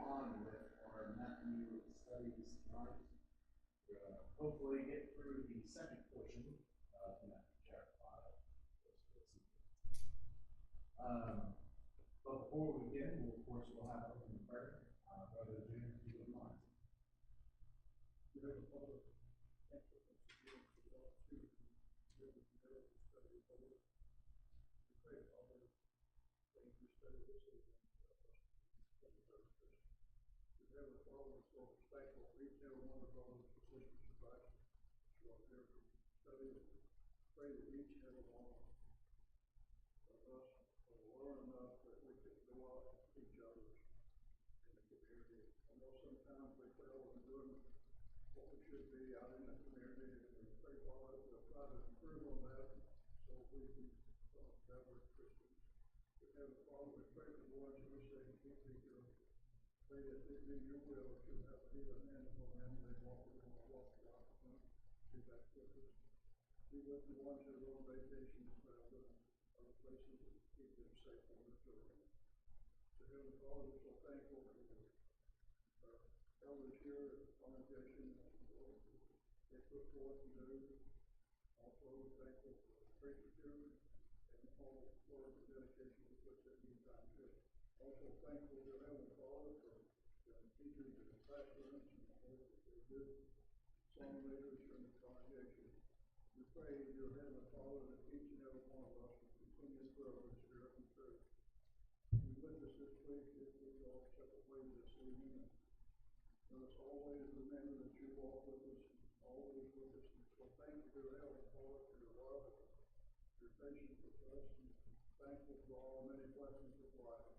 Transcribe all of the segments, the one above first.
on with our Matthew studies tonight. We're going to hopefully get through the second portion of Matthew chapter 5. But before we begin, of course, we'll have open prayer. Brother Jim, if you would mind. Pray that each and every one of us will learn enough that we can go out and teach others in the community. I know sometimes we fail in doing what we should be out in the community, and we pray for us to try to improve on that so we can better Christians. We have a Father, we pray for the ones who are sick, keep them good. Pray that they do your will, to have to be the hand for them, they walk with them, walk with them, be back with us. Be with the ones who are on vacation and travel other places and keep them safe on their journey. So, Heavenly Father, we're so thankful for the elders here at the congregation and what they put forth to do. Also, we're thankful for the preachers here and all the work and dedication we put in these times here. Also, thankful to Heavenly Father for the teachers and the classrooms and all that they do. Song leaders from the congregation. We pray, dear Heavenly Father, that each and every one of us will continue to grow in spirit and truth. Be with us this week as we go separate ways this evening. Let us always remember that you walk with us, always with us. So thank you, dear Heavenly Father, for your love and your patience with us. And thankful for all the many blessings of life.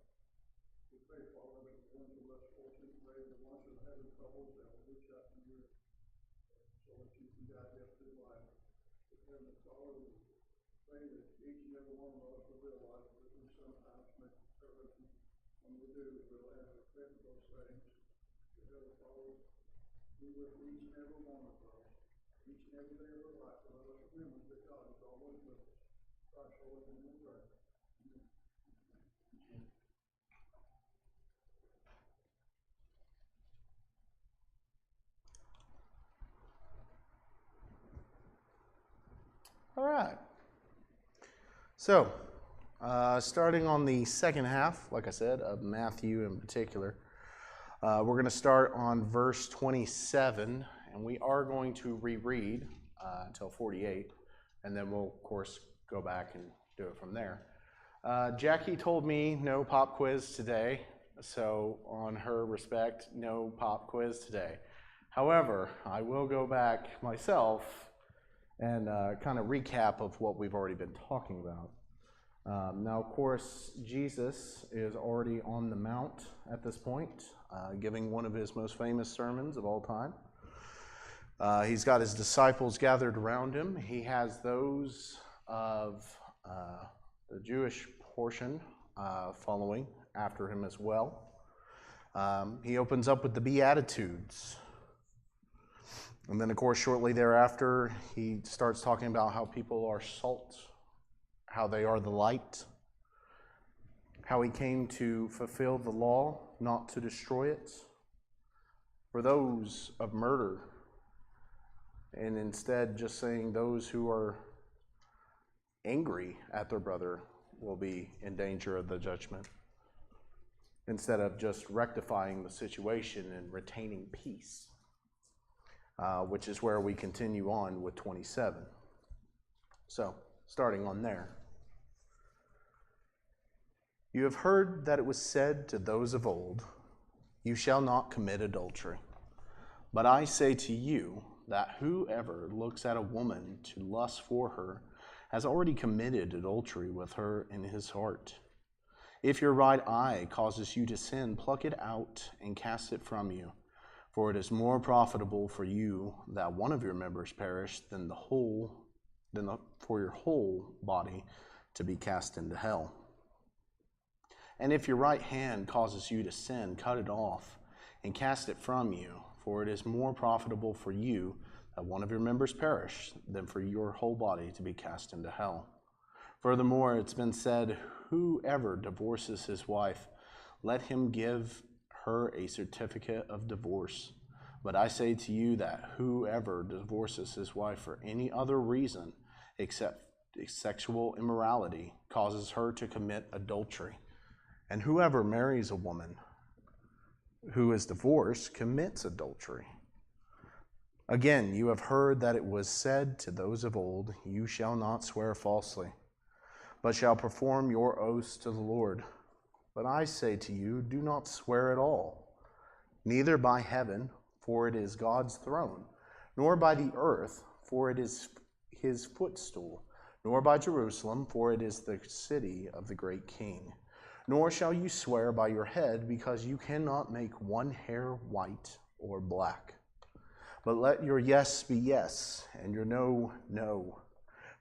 We pray, Father, that the ones who are less fortunate, pray the ones who are having troubles, that will reach out to you so that you can guide them through life. Heavenly Father, we pray that each and every one of us will realize that we sometimes make errors, and when we do, we'll have to repent of those things. Heavenly Father, be with each and every one of us, each and every day of our life, and let us remember that God is always with us. Christ, always in your prayer. All right. So, starting on the second half, like I said, of Matthew in particular, we're going to start on verse 27, and we are going to reread until 48, and then we'll, of course, go back and do it from there. Jackie told me no pop quiz today, so on her respect, no pop quiz today. However, I will go back myself and kind of recap of what we've already been talking about. Now, of course, Jesus is already on the Mount at this point, giving one of his most famous sermons of all time. He's got his disciples gathered around him. He has those of the Jewish portion following after him as well. He opens up with the Beatitudes. And then, of course, shortly thereafter, he starts talking about how people are salt, how they are the light, how he came to fulfill the law, not to destroy it, for those of murder, and instead just saying those who are angry at their brother will be in danger of the judgment, instead of just rectifying the situation and retaining peace. Which is where we continue on with 27. So, starting on there. You have heard that it was said to those of old, you shall not commit adultery. But I say to you that whoever looks at a woman to lust for her has already committed adultery with her in his heart. If your right eye causes you to sin, pluck it out and cast it from you. For it is more profitable for you that one of your members perish than for your whole body to be cast into hell. And if your right hand causes you to sin, cut it off and cast it from you. For it is more profitable for you that one of your members perish than for your whole body to be cast into hell. Furthermore, it's been said, whoever divorces his wife, let him give her a certificate of divorce. But I say to you that whoever divorces his wife for any other reason except sexual immorality causes her to commit adultery. And whoever marries a woman who is divorced commits adultery. Again, you have heard that it was said to those of old, you shall not swear falsely, but shall perform your oaths to the Lord. But I say to you, do not swear at all, neither by heaven, for it is God's throne, nor by the earth, for it is his footstool, nor by Jerusalem, for it is the city of the great King. Nor shall you swear by your head, because you cannot make one hair white or black. But let your yes be yes, and your no, no.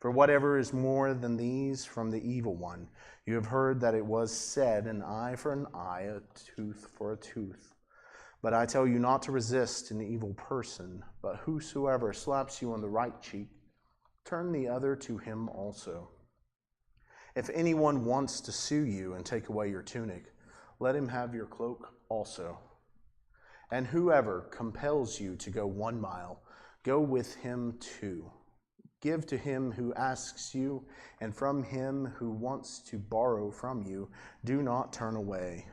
For whatever is more than these from the evil one, you have heard that it was said, an eye for an eye, a tooth for a tooth. But I tell you not to resist an evil person, but whosoever slaps you on the right cheek, turn the other to him also. If anyone wants to sue you and take away your tunic, let him have your cloak also. And whoever compels you to go 1 mile, go with him 2. Give to him who asks you, and from him who wants to borrow from you, do not turn away.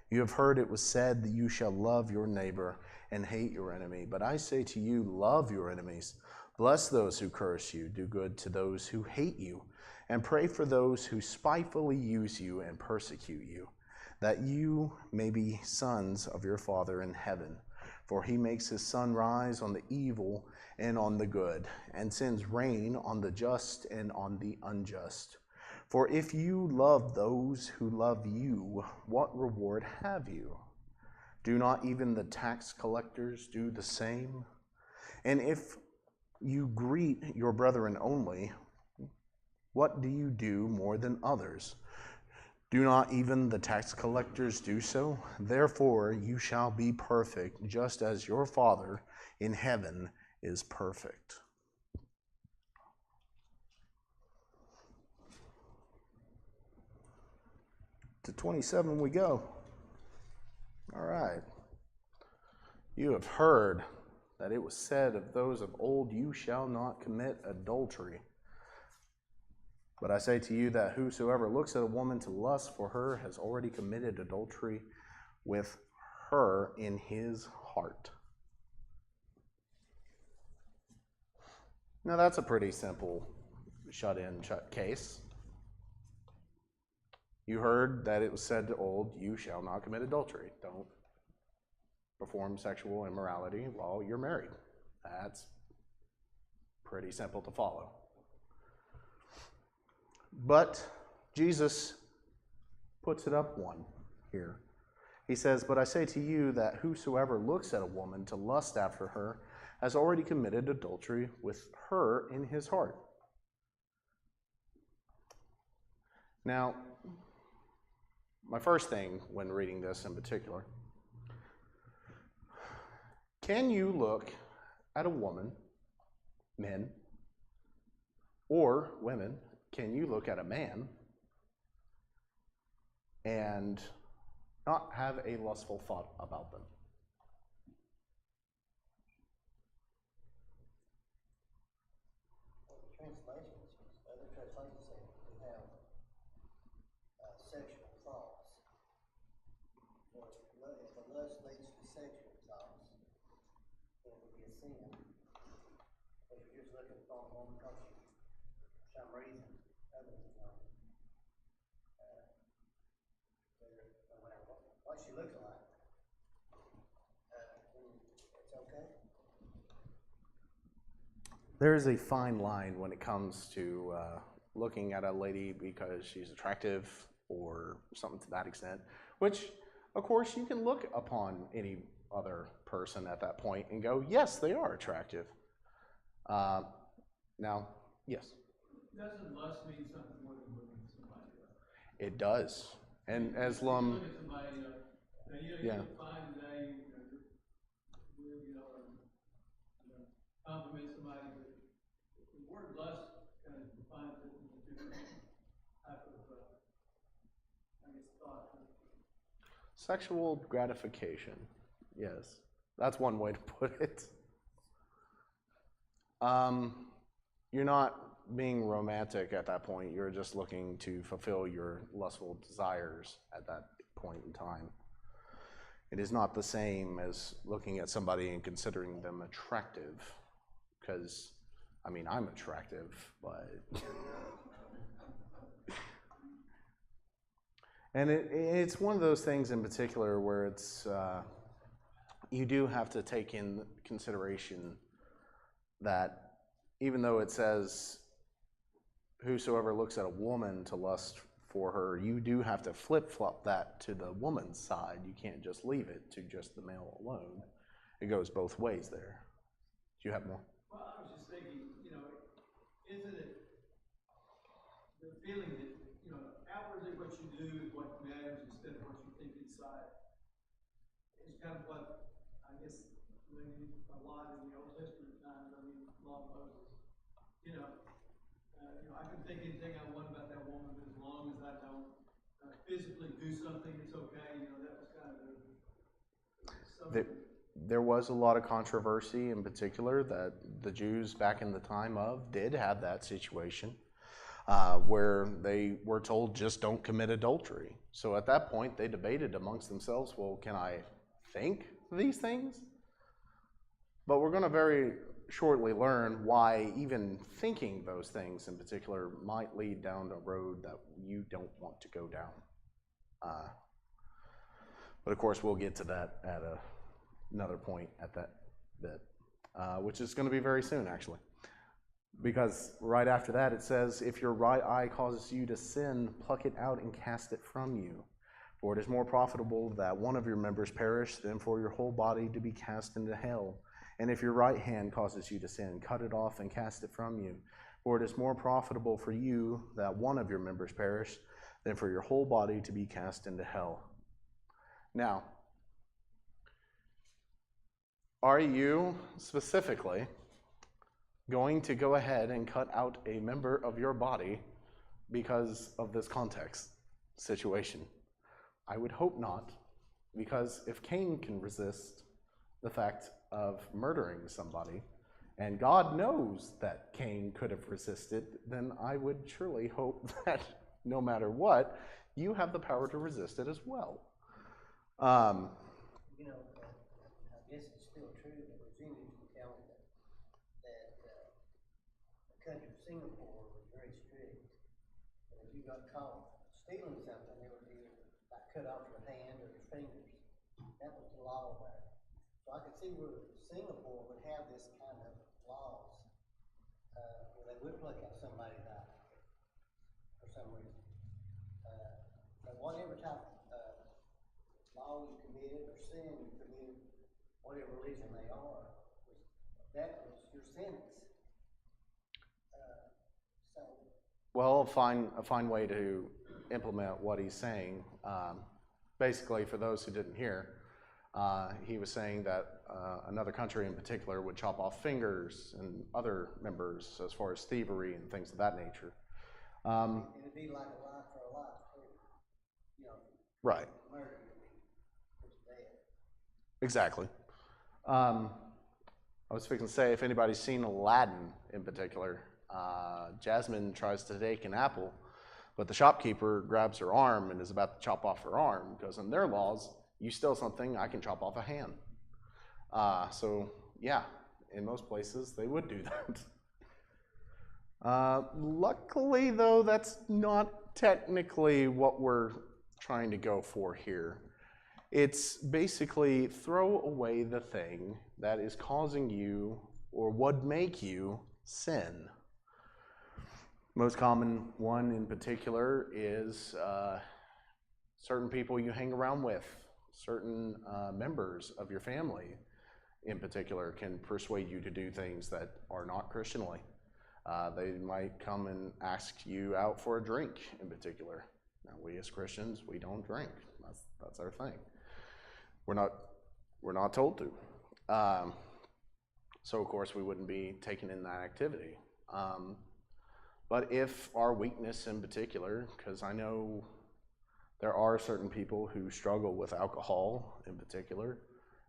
You have heard it was said that you shall love your neighbor and hate your enemy. But I say to you, love your enemies. Bless those who curse you, do good to those who hate you, and pray for those who spitefully use you and persecute you, that you may be sons of your Father in heaven. For he makes his sun rise on the evil and on the good, and sends rain on the just and on the unjust. For if you love those who love you, what reward have you? Do not even the tax collectors do the same? And if you greet your brethren only, what do you do more than others? Do not even the tax collectors do so? Therefore you shall be perfect, just as your Father in heaven is perfect. To 27 we go. All right. You have heard that it was said of those of old, you shall not commit adultery. But I say to you that whosoever looks at a woman to lust for her has already committed adultery with her in his heart. Now that's a pretty simple shut-in case. You heard that it was said to old, you shall not commit adultery. Don't perform sexual immorality while you're married. That's pretty simple to follow. But Jesus puts it up one here. He says, but I say to you that whosoever looks at a woman to lust after her has already committed adultery with her in his heart. Now, my first thing when reading this in particular, can you look at a woman, men, or women, can you look at a man and not have a lustful thought about them? Translations, other translations say we have sexual thoughts. So if the lust leads to sexual thoughts, then it would be a sin. If you're just looking for a woman because for some reason, other than no matter what she looks like, it's okay. There is a fine line when it comes to looking at a lady because she's attractive or something to that extent, which, of course, you can look upon any other person at that point and go, yes, they are attractive. Now, yes? Doesn't lust mean something more than looking at somebody else? It does. And as You Lum... look at somebody else, Yeah. you'll find today, compliment somebody, but the word lust kind of defines it in a different type of, I guess, thought. Sexual gratification. Yes, that's one way to put it. You're not being romantic at that point. You're just looking to fulfill your lustful desires at that point in time. It is not the same as looking at somebody and considering them attractive, because, I mean, I'm attractive, but... And it's one of those things in particular where it's, you do have to take in consideration that even though it says, whosoever looks at a woman to lust for her, you do have to flip-flop that to the woman's side. You can't just leave it to just the male alone. It goes both ways there. Do you have more? Well, I was just thinking, isn't it the feeling that, outwardly what you do is what matters instead of what you think inside? It's kind of what, I guess, maybe a lot in the Old Testament times, law of Moses. I can think anything I want about that woman, but as long as I don't physically do something, it's okay. That was kind of something. There was a lot of controversy in particular that the Jews back in the time of did have that situation where they were told just don't commit adultery. So at that point they debated amongst themselves, well, can I think these things? But we're going to very shortly learn why even thinking those things in particular might lead down a road that you don't want to go down. But of course we'll get to that at another point at that bit, which is going to be very soon actually. Because right after that it says, if your right eye causes you to sin, pluck it out and cast it from you. For it is more profitable that one of your members perish than for your whole body to be cast into hell. And if your right hand causes you to sin, cut it off and cast it from you. For it is more profitable for you that one of your members perish than for your whole body to be cast into hell. Now, are you specifically going to go ahead and cut out a member of your body because of this context situation? I would hope not, because if Cain can resist the fact of murdering somebody, and God knows that Cain could have resisted, then I would surely hope that no matter what, you have the power to resist it as well. I guess it's still true that Virginia used to tell me that the country of Singapore was very strict. And if you got caught stealing something, they would either cut off your hand or your fingers. That was the law there. So I could see where Singapore would have this kind of laws where they would pluck out somebody's eye for some reason. But whatever type of law you committed or sin you committed, whatever religion they are, that was your sentence. Well, a fine way to implement what he's saying, basically for those who didn't hear, he was saying that another country in particular would chop off fingers and other members as far as thievery and things of that nature. It'd be like a life for a life, too. Right. Murder would be bad. Exactly. I was fixing to say, if anybody's seen Aladdin in particular, Jasmine tries to take an apple, but the shopkeeper grabs her arm and is about to chop off her arm, because in their laws, you steal something, I can chop off a hand. So yeah, in most places they would do that. Luckily though, that's not technically what we're trying to go for here. It's basically throw away the thing that is causing you or would make you sin. Most common one in particular is certain people you hang around with. Certain members of your family in particular can persuade you to do things that are not Christianly. They might come and ask you out for a drink in particular. Now we as Christians, we don't drink. That's our thing. We're not told to. So of course we wouldn't be taken in that activity. But if our weakness in particular, because I know There are certain people who struggle with alcohol in particular.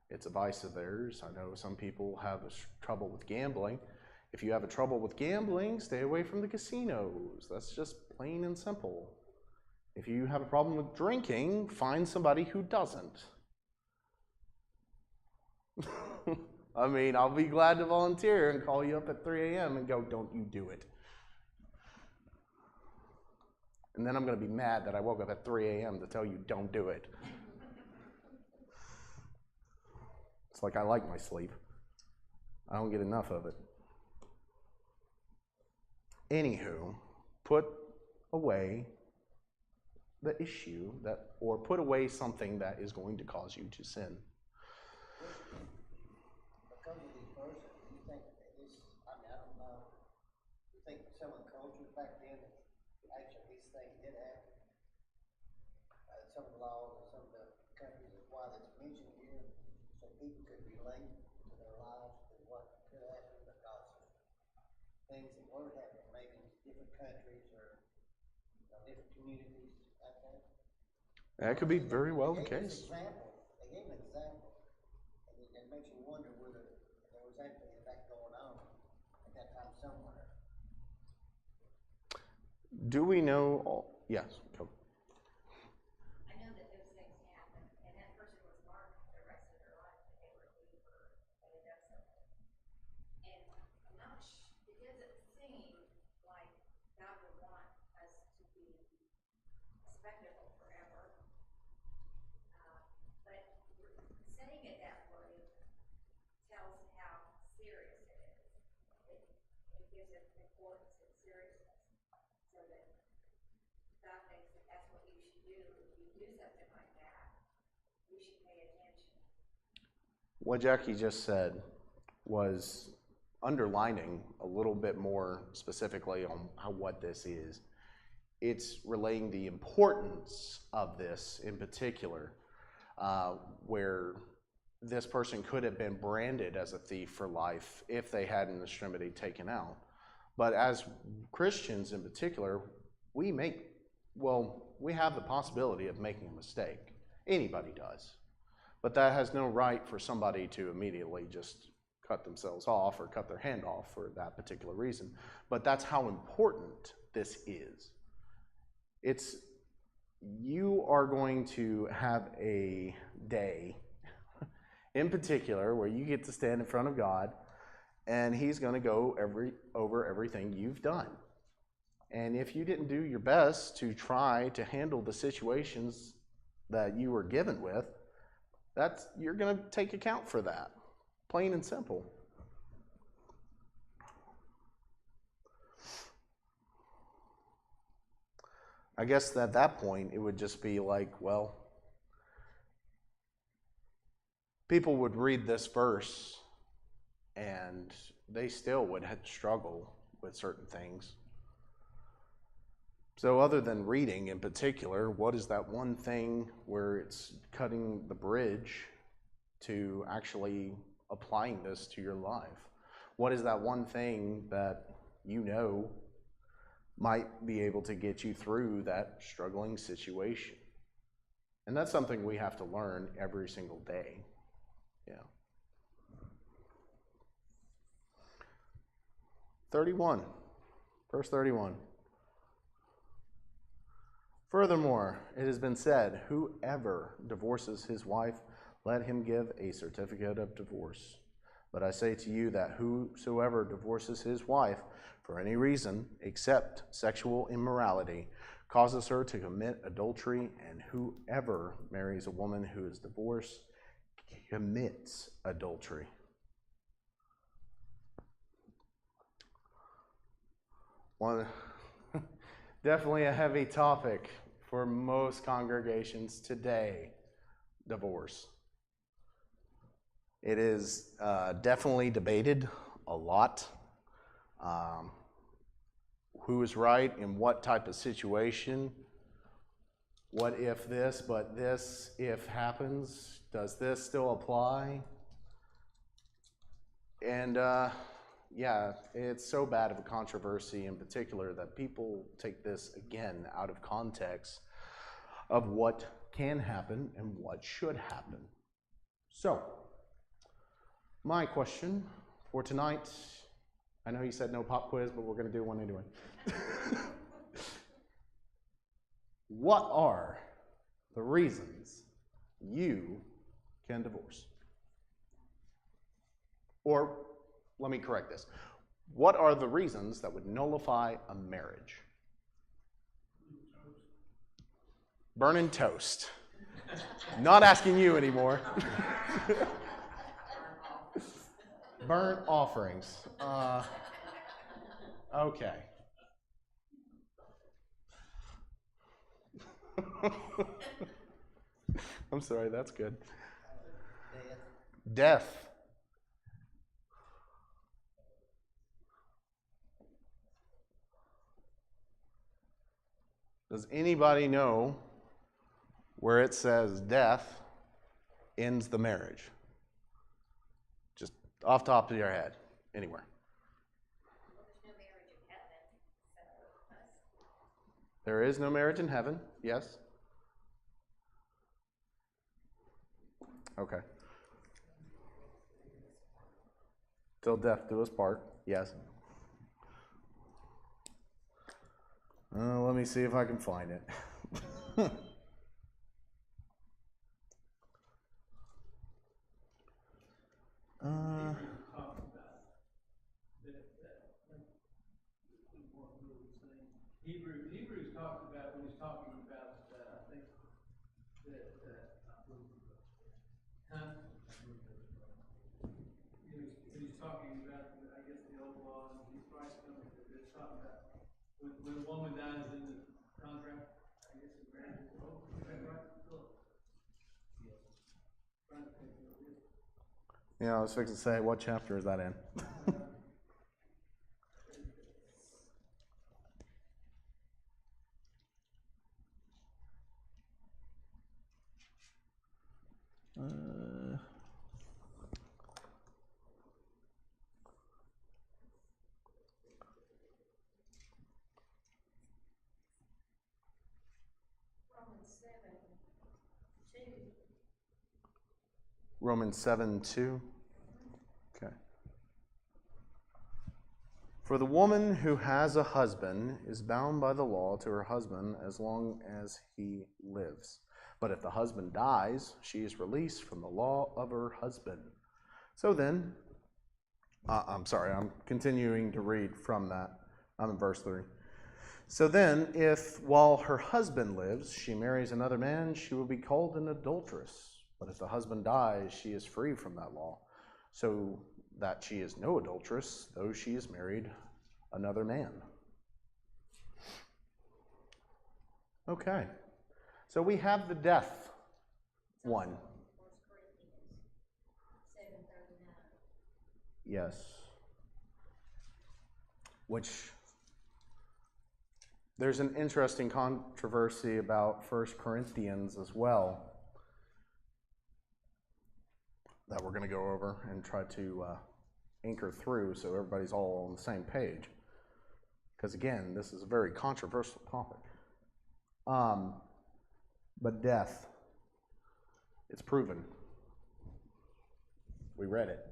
It's a vice of theirs. I know some people have trouble with gambling. If you have a trouble with gambling, stay away from the casinos. That's just plain and simple. If you have a problem with drinking, find somebody who doesn't. I mean, I'll be glad to volunteer and call you up at 3 a.m. and go, don't you do it. And then I'm going to be mad that I woke up at 3 a.m. to tell you don't do it. It's like I like my sleep. I don't get enough of it. Anywho, put away the issue or put away something that is going to cause you to sin. Because of these verses, do you think that this, I don't know, do you think some of the cultures back then, actually these things did happen? Some of the laws and some of the countries is why that's mentioned here, so people could relate to their lives to what could happen because of things that were happening, maybe in different countries or different communities out there. That could be very well the case. They gave an example, and it makes you wonder whether there was actually that going on at that time somewhere. Do we know all? Yes. Go. I know that those things happen, and that person was marked for the rest of their life that they were a believer and had done something. And I'm not it doesn't seem like God would want us to be spectacle forever. But saying it that way tells how serious it is. It gives it importance and seriousness, so that God thinks that that's what you should do. If you do something like that, you should pay attention. What Jackie just said was underlining a little bit more specifically on what this is. It's relaying the importance of this in particular, where this person could have been branded as a thief for life if they had an extremity taken out. But as Christians in particular, we have the possibility of making a mistake. Anybody does. But that has no right for somebody to immediately just cut themselves off or cut their hand off for that particular reason. But that's how important this is. You are going to have a day in particular where you get to stand in front of God, and He's going to go over everything you've done. And if you didn't do your best to try to handle the situations that you were given with, you're going to take account for that. Plain and simple. I guess at that point, it would just be like, well, people would read this verse and they still would struggle with certain things. So other than reading in particular, what is that one thing where it's cutting the bridge to actually applying this to your life? What is that one thing that you know might be able to get you through that struggling situation? And that's something we have to learn every single day. Yeah. 31, verse 31. Furthermore, it has been said, whoever divorces his wife, let him give a certificate of divorce. But I say to you that whosoever divorces his wife for any reason except sexual immorality causes her to commit adultery, and whoever marries a woman who is divorced commits adultery. Definitely a heavy topic for most congregations today, divorce. It is definitely debated a lot. Who is right in what type of situation? What if this, but this if happens? Does this still apply? And yeah, it's so bad of a controversy in particular that people take this again out of context. of what can happen and what should happen. So, my question for tonight, I know you said no pop quiz, but we're going to do one anyway. What are the reasons you can divorce? Or, let me correct this. What are the reasons that would nullify a marriage? Burning toast. Not asking you anymore. Burnt offerings. Okay. I'm sorry, that's good. Death. Does anybody know where it says death ends the marriage? Just off the top of your head, anywhere. Well, there's no marriage in heaven, so There is no marriage in heaven, yes? Okay. Till death do us part, yes. Let me see if I can find it. Hebrews talks about when he's talking about, I think that, when he's talking about, I guess, the old law and Christ coming, it's talking about when a woman dies in the contract, I guess the marriage is over. Is that right, Philip? Yes. Trying to think of it. Yeah, I was fixing to say, what chapter is that in? Romans 7:2. Okay. For the woman who has a husband is bound by the law to her husband as long as he lives. But if the husband dies, she is released from the law of her husband. So then, I'm sorry, I'm continuing to read from that. I'm in verse 3. So then, if while her husband lives, she marries another man, she will be called an adulteress. But if the husband dies, she is free from that law, so that she is no adulteress, though she is married another man. Okay, so we have the death one. Yes. Which, there's an interesting controversy about 1 Corinthians as well that we're going to go over and try to anchor through so everybody's all on the same page. Because again, this is a very controversial topic. But death, it's proven. We read it.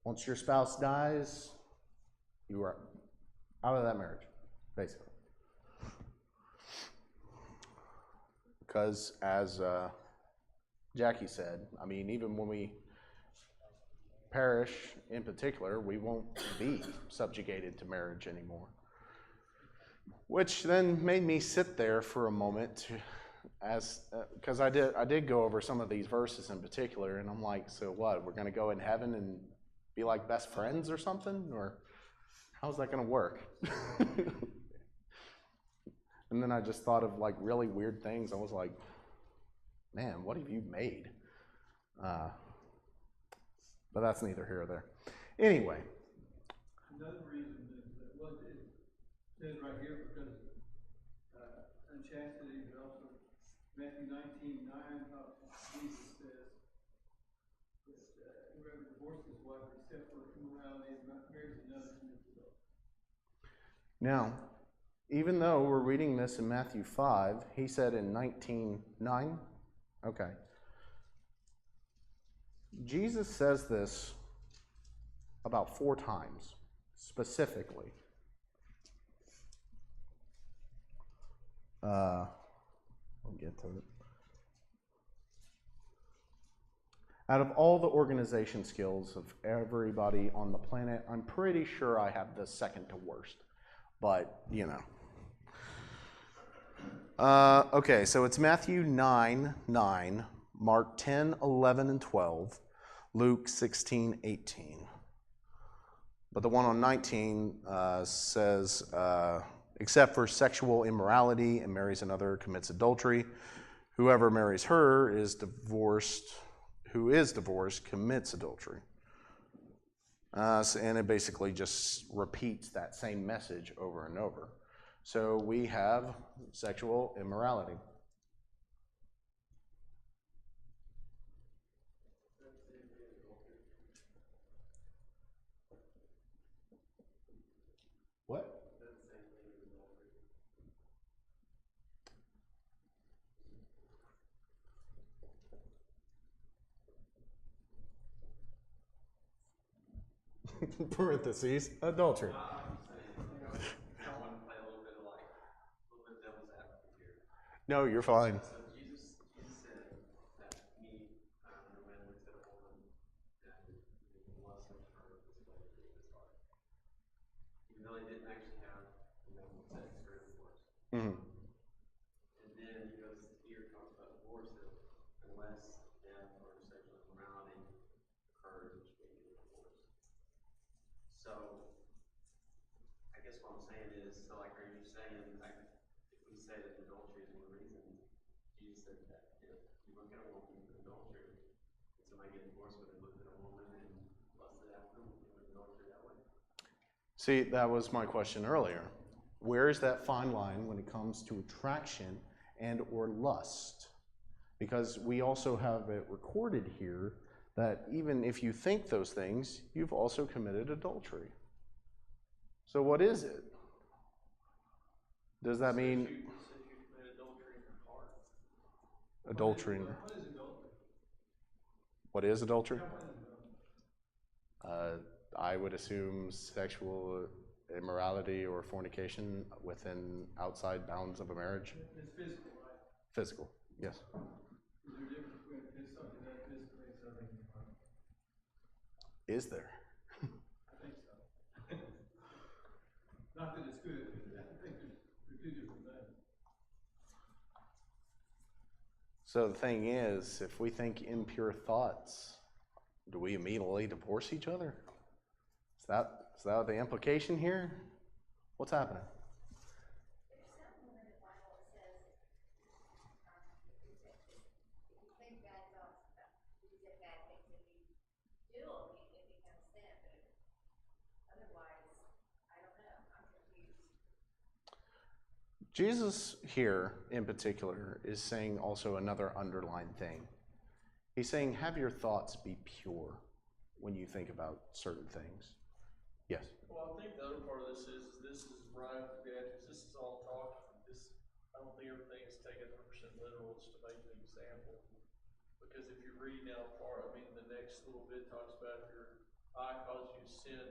Once your spouse dies, you are out of that marriage, basically. Because as Jackie said, I mean, even when we perish in particular, we won't be subjugated to marriage anymore. Which then made me sit there for a moment because I did go over some of these verses in particular, and I'm like, so what? We're going to go in heaven and be like best friends or something? Or how's that going to work? And then I just thought of like really weird things. I was like, man, what have you made? But that's neither here or there. Anyway. Another reason is that what it says right here, because unchastity, but also Matthew 19:9, Jesus says that whoever divorces his wife except for immorality is not married to another. Now, even though we're reading this in Matthew 5, he said in 19:9, okay. Jesus says this about 4 times, specifically. I'll get to it. Out of all the organization skills of everybody on the planet, I'm pretty sure I have the second to worst. But, you know. Okay, so it's Matthew 9:9, Mark 10:11 and 12, Luke 16:18. But the one on 19 says, except for sexual immorality and marries another commits adultery. Whoever marries her is divorced. Who is divorced commits adultery. And it basically just repeats that same message over and over. So we have sexual immorality. What? Parentheses, adultery. No, you're fine. So Jesus said that me, no man looks at a woman and lusts after her this way in his heart. Even though he didn't actually have, sex or intercourse. Mm-hmm. And then he goes here, talks about divorce, unless death or sexual immorality occurs, which may be divorce. So, I guess what I'm saying is, so like, are you saying, like, if we say that adultery is one reason, Jesus said that if you look at a woman with adultery, and somebody get divorced when they looked at a woman and lusted after them, and adultery that way? See, that was my question earlier. Where is that fine line when it comes to attraction and or lust? Because we also have it recorded here that even if you think those things, you've also committed adultery. So what is it? Does that mean You commit adultery in your heart. adultery? What is adultery? What is adultery? What is adultery? I would assume sexual immorality or fornication within outside bounds of a marriage. It's physical, right? Physical, yes. Is there a difference between it's something that's physical and something in your heart? Is there? I think so. Not that it's good. I think they're 2 different things. So the thing is, if we think impure thoughts, do we immediately divorce each other? Is that the implication here? What's happening? There's somewhere in the Bible that says, if you think bad thoughts about, you say bad things, if you do them, it becomes sin, but otherwise, I don't know, I'm confused. Jesus here, in particular, is saying also another underlying thing. He's saying, have your thoughts be pure when you think about certain things. Yes? Well, I think the other part of this is right off the edges. This is all talk. I don't think everything is taken 100% literal. It's to make an example. Because if you read now the next little bit talks about if your eye causes you to sin,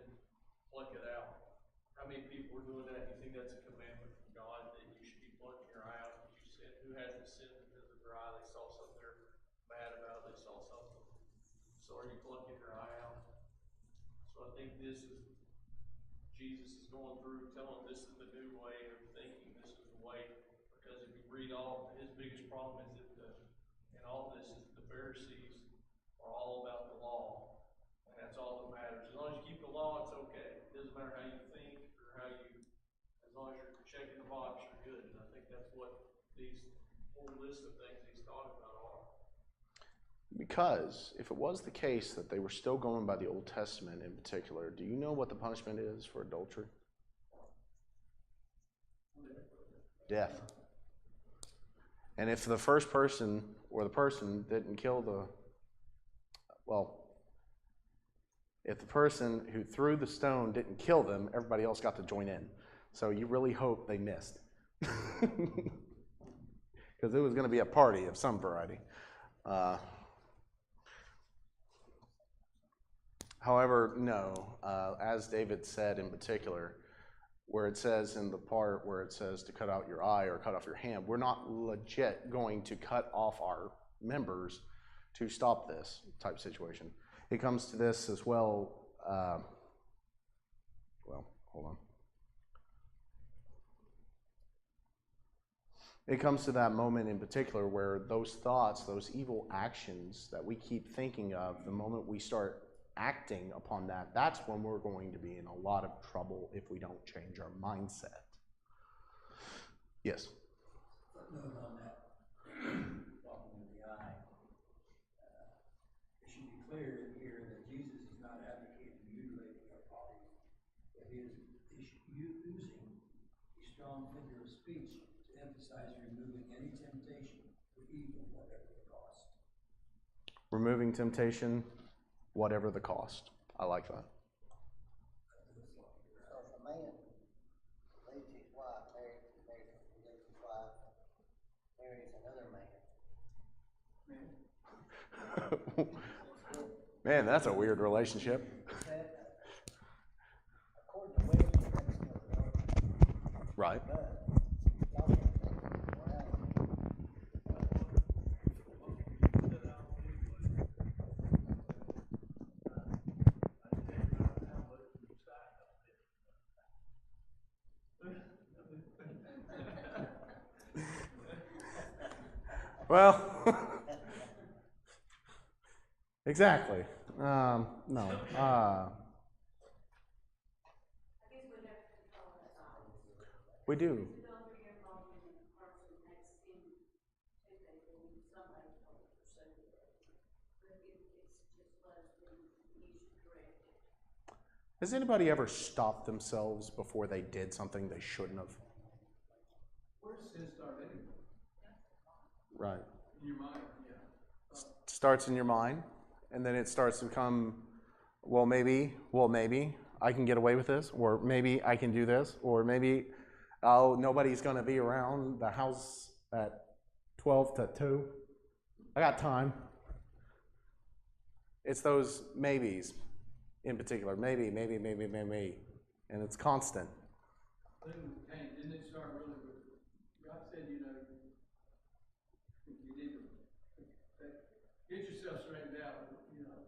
pluck it out. How many people are doing that? You think that's a commandment from God that you should be plucking your eye out because you sin? Who hasn't sinned because of their eye? They saw something they're mad about. They saw something. So are you plucking your eye out? So I think Jesus is going through telling this is the new way of thinking, this is the way, because if you read his biggest problem is that in all this is the Pharisees are all about the law, and that's all that matters. As long as you keep the law, it's okay. It doesn't matter how you think or as long as you're checking the box, you're good. And I think that's what these whole list of things he's talking about are. Because if it was the case that they were still going by the Old Testament in particular, do you know what the punishment is for adultery? Death. And if the first person or the person didn't kill if the person who threw the stone didn't kill them, everybody else got to join in. So you really hope they missed. Because it was going to be a party of some variety. However, no, as David said in particular, where it says in the part where it says to cut out your eye or cut off your hand, we're not legit going to cut off our members to stop this type situation. It comes to this as well, hold on. It comes to that moment in particular where those thoughts, those evil actions that we keep thinking of, the moment we start acting upon that, that's when we're going to be in a lot of trouble if we don't change our mindset. Yes? Footnote on that, talking of the eye. It should be clear in here that Jesus is not advocating mutilating our bodies, but he is using a strong figure of speech to emphasize removing any temptation for evil, whatever the cost. Removing temptation, whatever the cost. I like that. So if a man leaves his wife, leaves his wife, marries another man. Man, that's a weird relationship. Is that, according to Webster, that's still adultery. Right. But y'all can think Well, exactly. No. I guess we'd have to control that side. We do. Adultery involving a person that's in typically somebody told or so. But if it's just lesbian, you should correct it. Has anybody ever stopped themselves before they did something they shouldn't have? Where does sin start anyway? Right. In your mind, yeah. Starts in your mind, and then it starts to become, well, maybe I can get away with this, or maybe I can do this, or maybe, oh, nobody's going to be around the house at 12 to 2. I got time. It's those maybes in particular. Maybe. And it's constant. And didn't it start really with, God said, you know, you need to get yourself straightened out, you know,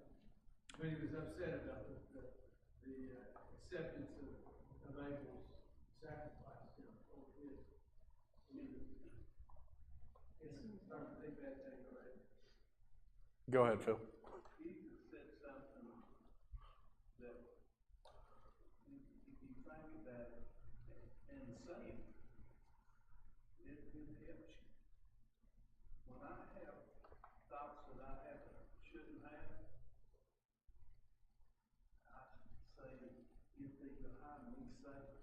when he was upset about the acceptance of Abel's sacrifice, you know, for his. It's starting to think that thing already. Go ahead, Phil. Jesus said something that if you think about it and say it, it helps you. When I have thoughts that I shouldn't have, I say, if they behind me, say it.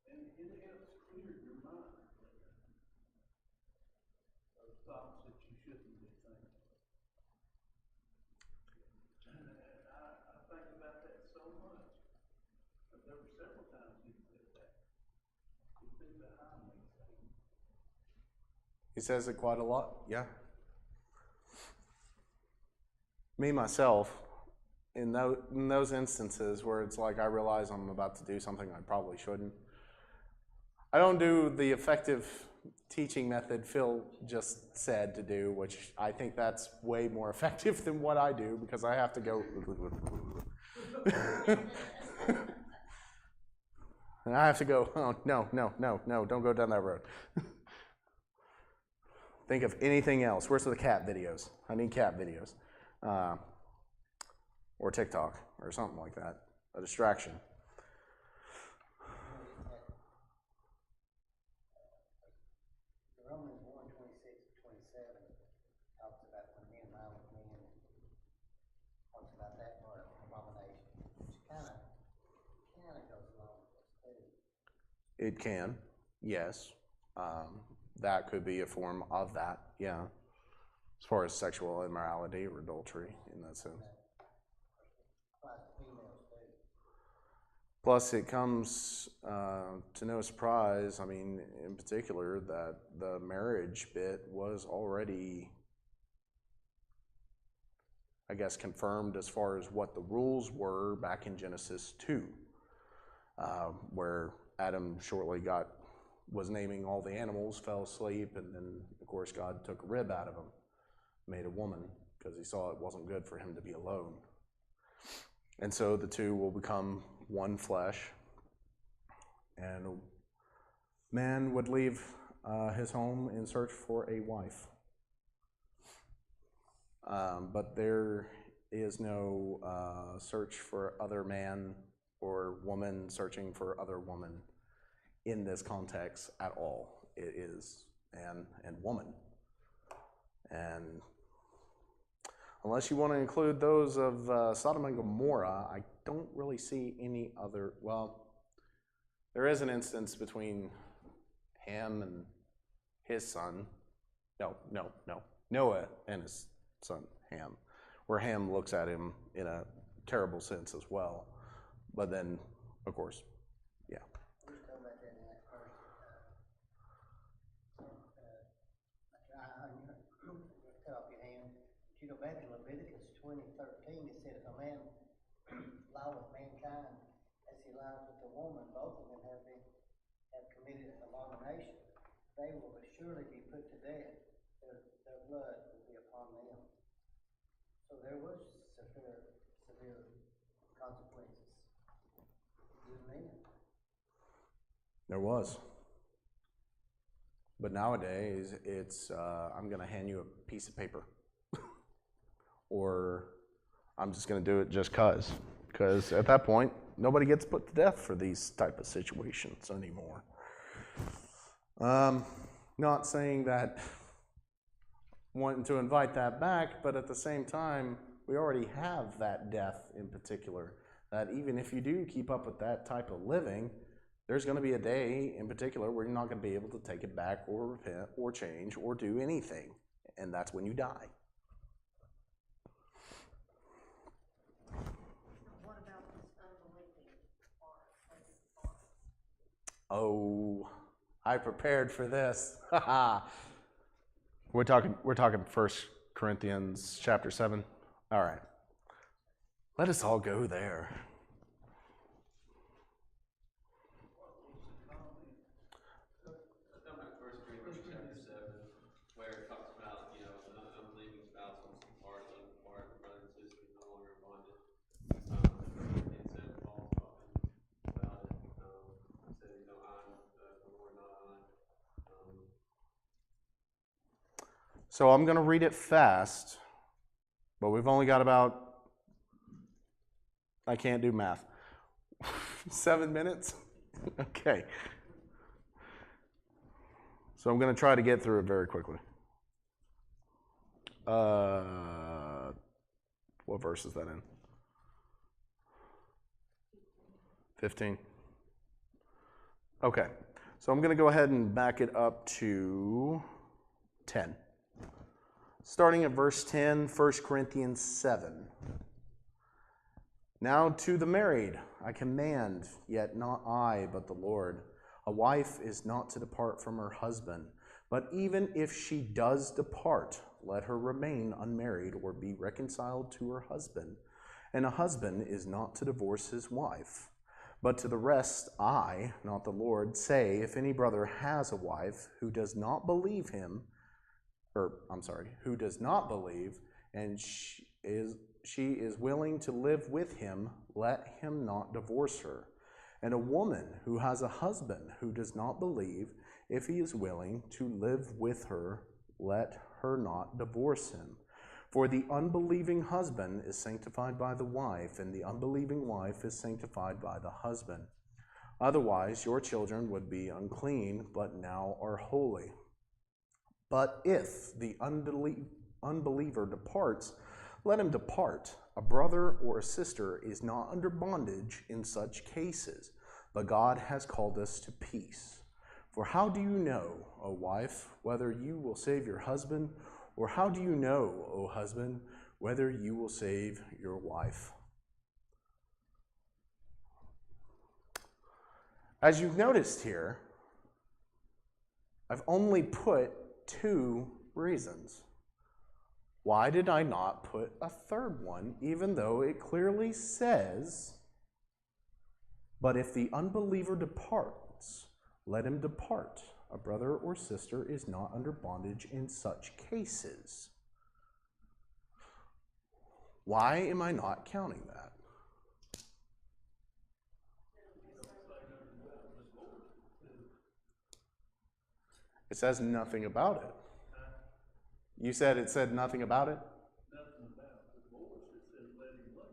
And it helps clear your mind of thoughts that you shouldn't be thinking. And I think about that so much. But there were several times he said that. If they behind me, say it. He says it quite a lot, yeah. Me, myself, in those instances where it's like I realize I'm about to do something I probably shouldn't, I don't do the effective teaching method Phil just said to do, which I think that's way more effective than what I do because I have to go. And I have to go, oh, no, don't go down that road. Think of anything else. Where's the cat videos? I need cat videos. Or TikTok or something like that. A distraction. Romans 1:26-27 talks about when men lie with men, talks about that part of abomination, which kind of goes along with this too. It can, yes. That could be a form of that, yeah. As far as sexual immorality or adultery in that sense. Applies to females too. Plus, it comes to no surprise, I mean, in particular, that the marriage bit was already, I guess, confirmed as far as what the rules were back in Genesis 2, where Adam shortly was naming all the animals, fell asleep, and then, of course, God took a rib out of him, made a woman, because he saw it wasn't good for him to be alone. And so the two will become one flesh, and man would leave his home in search for a wife. But there is no search for other man or woman searching for other woman in this context at all. It is man and woman. And unless you want to include those of Sodom and Gomorrah, I don't really see any other. Well, there is an instance between Ham and his son. Noah and his son Ham, where Ham looks at him in a terrible sense as well. But then, of course, yeah. Just go back there to that first. Cut off your hand. If you go back to Leviticus 20:13, it said, if a man lie with mankind as he lies with the woman, both of them have committed an abomination. They will surely be put to death. Their blood will be upon them. So there was severe consequences. Good men. There was. But nowadays, it's I'm going to hand you a piece of paper. Or I'm just going to do it just because. Because at that point, nobody gets put to death for these type of situations anymore. Not saying that wanting to invite that back, but at the same time, we already have that death in particular. That even if you do keep up with that type of living, there's going to be a day in particular where you're not going to be able to take it back or repent or change or do anything. And that's when you die. What about this unbelieving part? Oh, I prepared for this. We're talking 1 Corinthians chapter 7. All right. Let us all go there. Talking about 1 Corinthians chapter 7, where it talks about, an unbelieving spouse wants to depart, brother and sister no longer bonded. Corinthians 7, Paul's talking about it. Said, I, the Lord, not I. So I'm going to read it fast, but we've only got about, I can't do math, 7 minutes? Okay. So I'm going to try to get through it very quickly. What verse is that in? 15. Okay. So I'm going to go ahead and back it up to 10. Starting at verse 10, 1 Corinthians 7. Now to the married I command, yet not I, but the Lord. A wife is not to depart from her husband, but even if she does depart, let her remain unmarried or be reconciled to her husband. And a husband is not to divorce his wife. But to the rest I, not the Lord, say, if any brother has a wife who does not believe who does not believe, and she is willing to live with him, let him not divorce her. And a woman who has a husband who does not believe, if he is willing to live with her, let her not divorce him. For the unbelieving husband is sanctified by the wife, and the unbelieving wife is sanctified by the husband. Otherwise, your children would be unclean, but now are holy. But if the unbeliever departs, let him depart. A brother or a sister is not under bondage in such cases, but God has called us to peace. For how do you know, O wife, whether you will save your husband? Or how do you know, O husband, whether you will save your wife? As you've noticed here, I've only put 2 reasons. Why did I not put a third one, even though it clearly says, but if the unbeliever departs, let him depart. A brother or sister is not under bondage in such cases. Why am I not counting that? It says nothing about it. You said it said nothing about it? Nothing about divorce, it says let him live.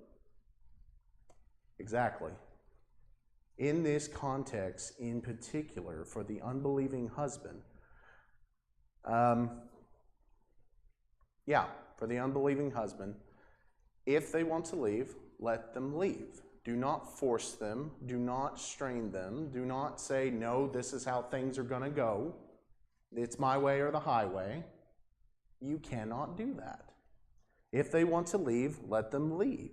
Exactly. In this context, in particular, for the unbelieving husband, for the unbelieving husband, if they want to leave, let them leave. Do not force them. Do not strain them. Do not say, no, this is how things are going to go. It's my way or the highway. You cannot do that. If they want to leave, let them leave.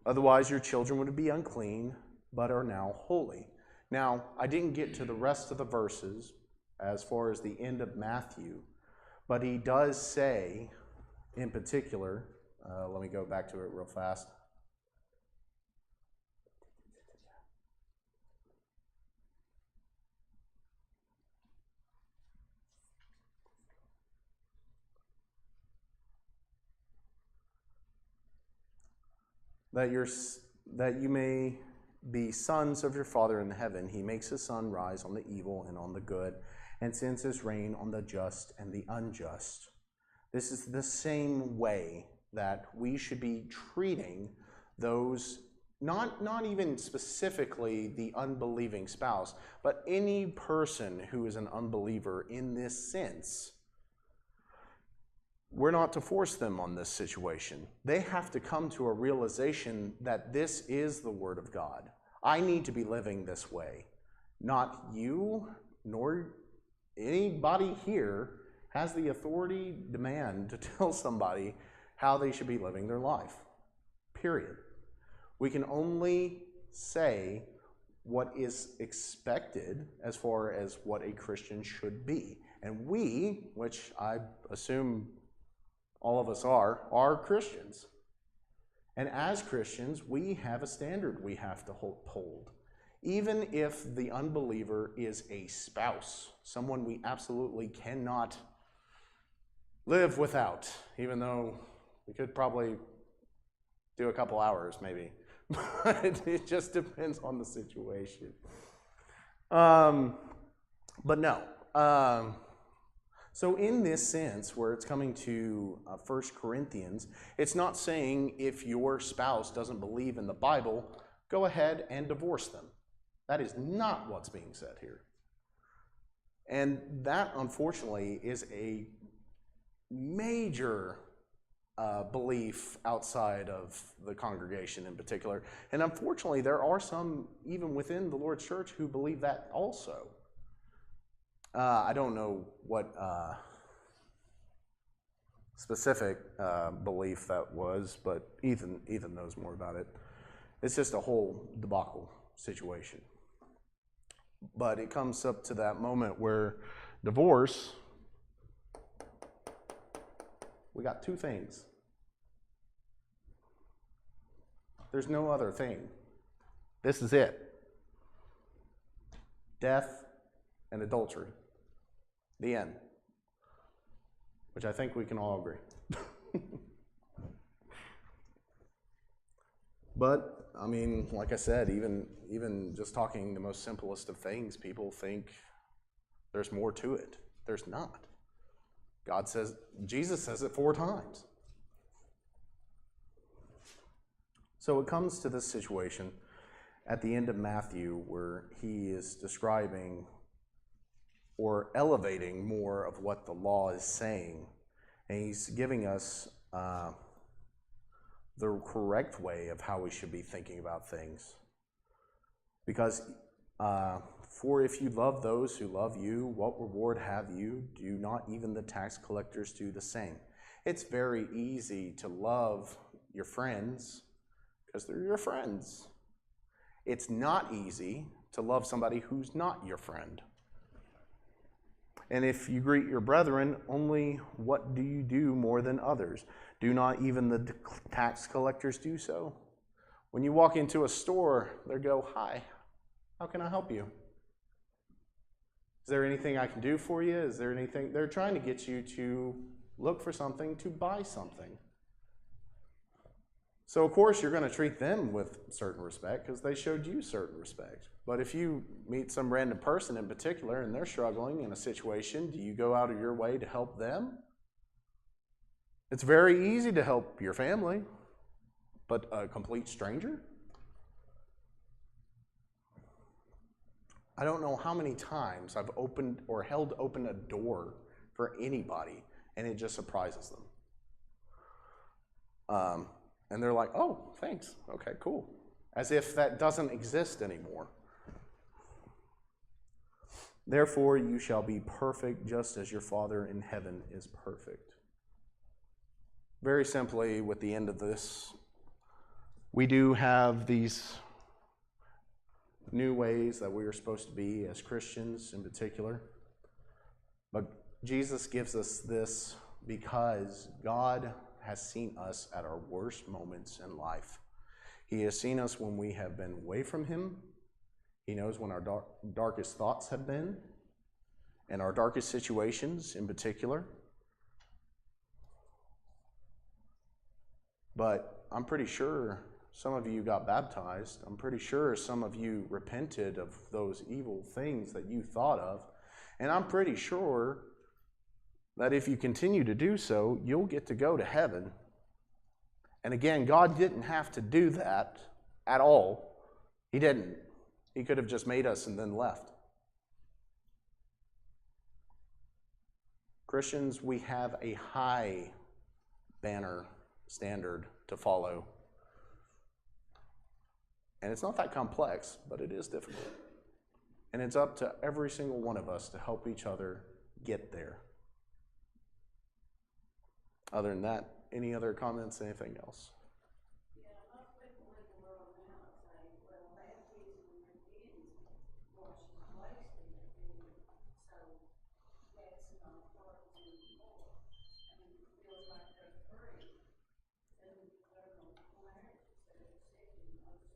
Otherwise, your children would be unclean, but are now holy. Now, I didn't get to the rest of the verses as far as the end of Matthew, but he does say, in particular, let me go back to it real fast. That you may be sons of your Father in heaven. He makes his sun rise on the evil and on the good, and sends his rain on the just and the unjust. This is the same way that we should be treating those, not even specifically the unbelieving spouse, but any person who is an unbeliever in this sense. We're not to force them on this situation. They have to come to a realization that this is the Word of God. I need to be living this way. Not you, nor anybody here has the authority, demand to tell somebody how they should be living their life. Period. We can only say what is expected as far as what a Christian should be. And we, which I assume all of us are Christians. And as Christians, we have a standard we have to hold. Even if the unbeliever is a spouse, someone we absolutely cannot live without, even though we could probably do a couple hours maybe. But it just depends on the situation. But no. So in this sense, where it's coming to 1 Corinthians, it's not saying if your spouse doesn't believe in the Bible, go ahead and divorce them. That is not what's being said here. And that, unfortunately, is a major belief outside of the congregation in particular. And unfortunately, there are some, even within the Lord's church, who believe that also. I don't know what specific belief that was, but Ethan knows more about it. It's just a whole debacle situation. But it comes up to that moment where divorce, we got 2 things. There's no other thing. This is it. Death and adultery. The end. Which I think we can all agree. But, I mean, like I said, even just talking the most simplest of things, people think there's more to it. There's not. Jesus says it 4 times. So it comes to this situation at the end of Matthew where he is describing or elevating more of what the law is saying. And he's giving us the correct way of how we should be thinking about things. Because, for if you love those who love you, what reward have you? Do not even the tax collectors do the same? It's very easy to love your friends because they're your friends. It's not easy to love somebody who's not your friend. And if you greet your brethren, only what do you do more than others? Do not even the tax collectors do so? When you walk into a store, they go, "Hi, how can I help you? Is there anything I can do for you? Is there anything?" They're trying to get you to look for something, to buy something. So, of course, you're going to treat them with certain respect because they showed you certain respect. But if you meet some random person in particular and they're struggling in a situation, do you go out of your way to help them? It's very easy to help your family, but a complete stranger? I don't know how many times I've opened or held open a door for anybody, and it just surprises them. And they're like, "Oh, thanks. Okay, cool." As if that doesn't exist anymore. Therefore, you shall be perfect just as your Father in heaven is perfect. Very simply, with the end of this, we do have these new ways that we are supposed to be as Christians in particular. But Jesus gives us this because God has seen us at our worst moments in life. He has seen us when we have been away from Him. He knows when our darkest thoughts have been, and our darkest situations in particular. But I'm pretty sure some of you got baptized. I'm pretty sure some of you repented of those evil things that you thought of. And I'm pretty sure that if you continue to do so, you'll get to go to heaven. And again, God didn't have to do that at all. He didn't. He could have just made us and then left. Christians, we have a high banner standard to follow. And it's not that complex, but it is difficult. And it's up to every single one of us to help each other get there. Other than that, any other comments, anything else? Yeah, most people in the world now say, well, baptism is washing place in their feet, so that's not part of the law. I mean, it feels like they're free, and they're no similarities that are accepted in most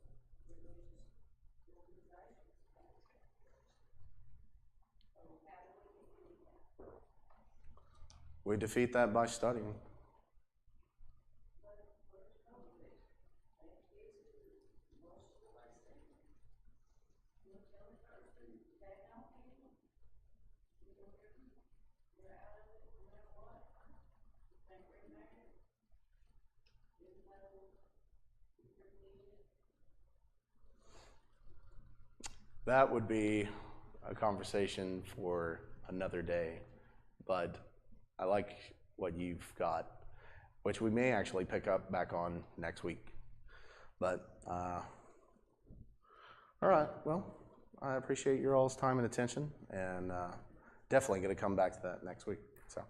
religious organizations. So how do we defeat that? We defeat that by studying. That would be a conversation for another day, but I like what you've got, which we may actually pick up back on next week. But, all right, well, I appreciate your all's time and attention, and definitely going to come back to that next week. So.